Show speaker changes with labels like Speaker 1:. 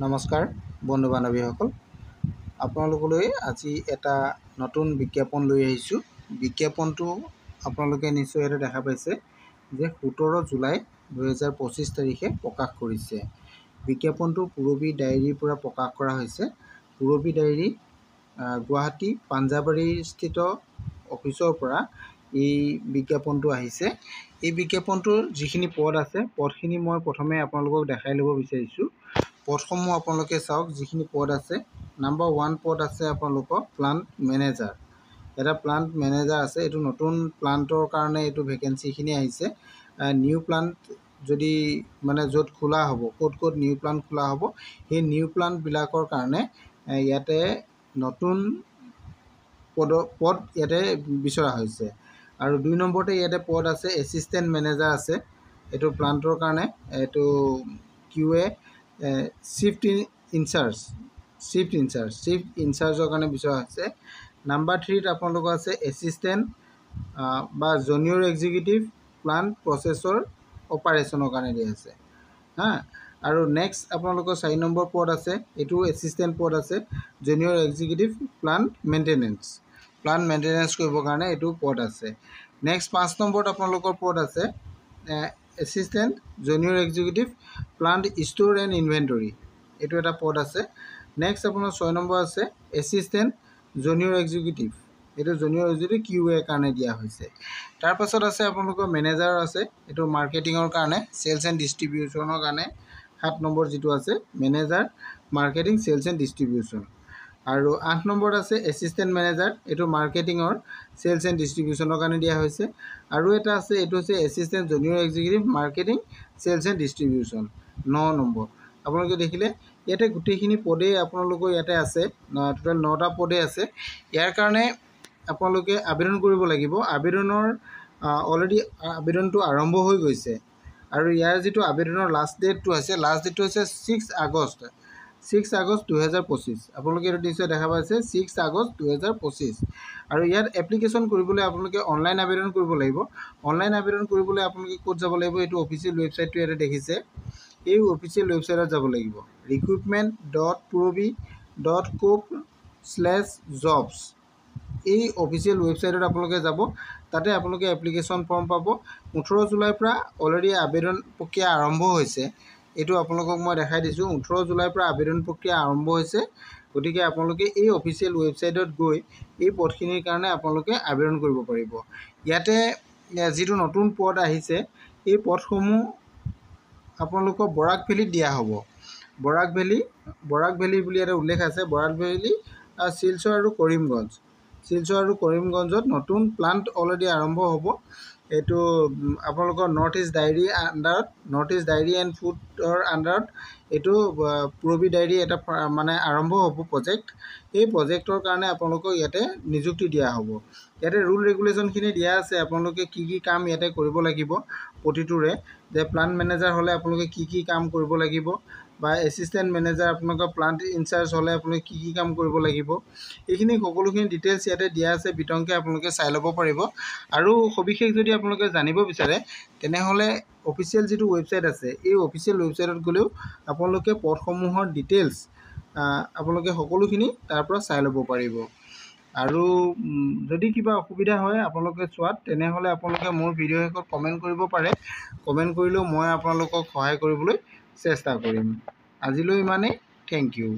Speaker 1: নমস্কাৰ বন্ধু বান্ধৱীসকল, আপোনালোকলৈ আজি এটা নতুন বিজ্ঞাপন লৈ আহিছোঁ। বিজ্ঞাপনটো আপোনালোকে নিশ্চয় এটা দেখা পাইছে যে 17 জুলাই 2025 তাৰিখে প্ৰকাশ কৰিছে। বিজ্ঞাপনটো পূৰবী ডায়েৰীৰ পৰা প্ৰকাশ কৰা হৈছে। পূৰবী ডায়েৰী গুৱাহাটী পাঞ্জাবাৰী স্থিত অফিচৰ পৰা এই বিজ্ঞাপনটো আহিছে। এই বিজ্ঞাপনটোৰ যিখিনি পদ আছে, পদখিনি মই প্ৰথমে আপোনালোকক দেখাই ল'ব বিচাৰিছোঁ। পদসমূহ আপোনালোকে চাওক। যিখিনি পদ আছে, নাম্বাৰ 1 পদ আছে আপোনালোকৰ প্লান্ট মেনেজাৰ। এটা প্লান্ট মেনেজাৰ আছে। এইটো নতুন প্লান্টৰ কাৰণে এইটো ভেকেঞ্চিখিনি আহিছে। নিউ প্লান্ট যদি মানে য'ত খোলা হ'ব, ক'ত নিউ প্লান্ট খোলা হ'ব, সেই নিউ প্লান্টবিলাকৰ কাৰণে ইয়াতে নতুন পদ ইয়াতে বিচৰা হৈছে। আৰু 2 নম্বৰতে ইয়াতে পদ আছে এছিষ্টেণ্ট মেনেজাৰ আছে। এইটো প্লান্টৰ কাৰণে, এইটো QA শিফ্ট ইনচাৰ্জৰ কাৰণে বিচৰা হৈছে। নাম্বাৰ 3ত আপোনালোকৰ আছে এছিষ্টেণ্ট বা জুনিয়ৰ এক্সিকিউটিভ প্লান্ট প্ৰচেছৰ অপাৰেশ্যনৰ কাৰণে দিয়া আছে। আৰু নেক্সট আপোনালোকৰ 4 নম্বৰ পদ আছে, এইটো এছিষ্টেণ্ট পদ আছে জুনিয়ৰ এক্সিকিউটিভ প্লান্ট মেইনটেনেঞ্চ কৰিবৰ কাৰণে এইটো পদ আছে। নেক্সট 5 নম্বৰত আপোনালোকৰ পদ আছে assistant junior executive plant store and inventory, এইটো এটা পদ আছে। নেক্সট আপোনাৰ 6 নম্বৰ আছে এছিষ্টেণ্ট জুনিয়ৰ এক্সিকিউটিভ, এইটো জুনিয়ৰ এক্সিকিউটিভ QA কাৰণে দিয়া হৈছে। তাৰপাছত আছে আপোনালোকৰ মেনেজাৰ আছে, এইটো মাৰ্কেটিঙৰ কাৰণে, চেলছ এণ্ড ডিষ্ট্ৰিবিউশ্যনৰ কাৰণে। 7 নম্বৰ যিটো আছে manager marketing, sales and distribution. আৰু 8 নম্বৰত আছে এছিষ্টেণ্ট মেনেজাৰ, এইটো মাৰ্কেটিঙৰ, চেলছ এণ্ড ডিষ্ট্ৰিবিউশ্যনৰ কাৰণে দিয়া হৈছে। আৰু এটা আছে, এইটো হৈছে assistant junior executive marketing, sales and distribution. 9 number আপোনালোকে দেখিলে ইয়াতে গোটেইখিনি পদেই আপোনালোকৰ ইয়াতে আছে। টোটেল 9টা পদেই আছে। ইয়াৰ কাৰণে আপোনালোকে আবেদন কৰিব লাগিব। আবেদনৰ অলৰেডি আবেদনটো আৰম্ভ হৈ গৈছে। আৰু ইয়াৰ যিটো আবেদনৰ লাষ্ট ডেটটো হৈছে 6 আগষ্ট 2025। আপোনালোকে এইটো নিশ্চয় দেখা পাইছে, 6 আগষ্ট 2025। আৰু ইয়াত এপ্লিকেশ্যন কৰিবলৈ আপোনালোকে অনলাইন আবেদন কৰিব লাগিব। অনলাইন আবেদন কৰিবলৈ আপোনালোকে ক'ত যাব লাগিব, এইটো অফিচিয়েল ৱেবছাইটটো ইয়াতে দেখিছে। এই অফিচিয়েল ৱেবছাইটত যাব লাগিব, recruitment.purabi.coop/jobs। এই অফিচিয়েল ৱেবছাইটত আপোনালোকে যাব। তাতে আপোনালোকে এপ্লিকেশ্যন ফৰ্ম পাব। 18 জুলাইৰ পৰা অলৰেডি আবেদন প্ৰক্ৰিয়া আৰম্ভ হৈছে। এইটো আপোনালোকক মই দেখাই দিছোঁ। 18 জুলাইৰ পৰা আবেদন প্ৰক্ৰিয়া আৰম্ভ হৈছে। গতিকে আপোনালোকে এই অফিচিয়েল ৱেবছাইটত গৈ এই পদখিনিৰ কাৰণে আপোনালোকে আবেদন কৰিব পাৰিব। ইয়াতে যিটো নতুন পদ আহিছে, এই পদসমূহ আপোনালোকৰ বৰাক ভেলীত দিয়া হ'ব। বৰাক ভেলী বুলি এটা উল্লেখ আছে। বৰাক ভেলী, শিলচৰ আৰু কৰিমগঞ্জত নতুন প্লান্ট অলৰেডি আৰম্ভ হ'ব। এইটো আপোনালোকৰ নৰ্থ ইষ্ট ডায়েৰী এণ্ড ফুডৰ আণ্ডাৰত এইটো পূৰবী ডায়েৰী এটা মানে আৰম্ভ হ'ব প্ৰজেক্ট। এই প্ৰজেক্টৰ কাৰণে আপোনালোকক ইয়াতে নিযুক্তি দিয়া হ'ব। ইয়াতে ৰুল ৰেগুলেশ্যনখিনি দিয়া আছে। আপোনালোকে কি কাম ইয়াতে কৰিব লাগিব প্ৰতিটোৰে, যে প্লান্ট মেনেজাৰ হ'লে আপোনালোকে কি কাম কৰিব লাগিব, বা এছিষ্টেণ্ট মেনেজাৰ আপোনালোকৰ প্লান্ট ইনচাৰ্জ হ'লে আপোনালোকে কি কাম কৰিব লাগিব, এইখিনি সকলোখিনি ডিটেইলছ ইয়াতে দিয়া আছে। বিতংকে আপোনালোকে চাই ল'ব পাৰিব। আৰু সবিশেষ যদি আপোনালোকে জানিব বিচাৰে, তেনেহ'লে অফিচিয়েল যিটো ৱেবছাইট আছে, এই অফিচিয়েল ৱেবছাইটত গ'লেও আপোনালোকে পদসমূহৰ ডিটেইলছ আপোনালোকে সকলোখিনি তাৰ পৰা চাই ল'ব পাৰিব। আৰু যদি কিবা অসুবিধা হয় আপোনালোকে চোৱাত, তেনেহ'লে আপোনালোকে মোৰ ভিডিঅ' শেষত কমেণ্ট কৰিব পাৰে। কমেণ্ট কৰিলেও মই আপোনালোকক সহায় কৰিবলৈ চেষ্টা কৰিম। আজিলৈ ইমানেই। Thank U.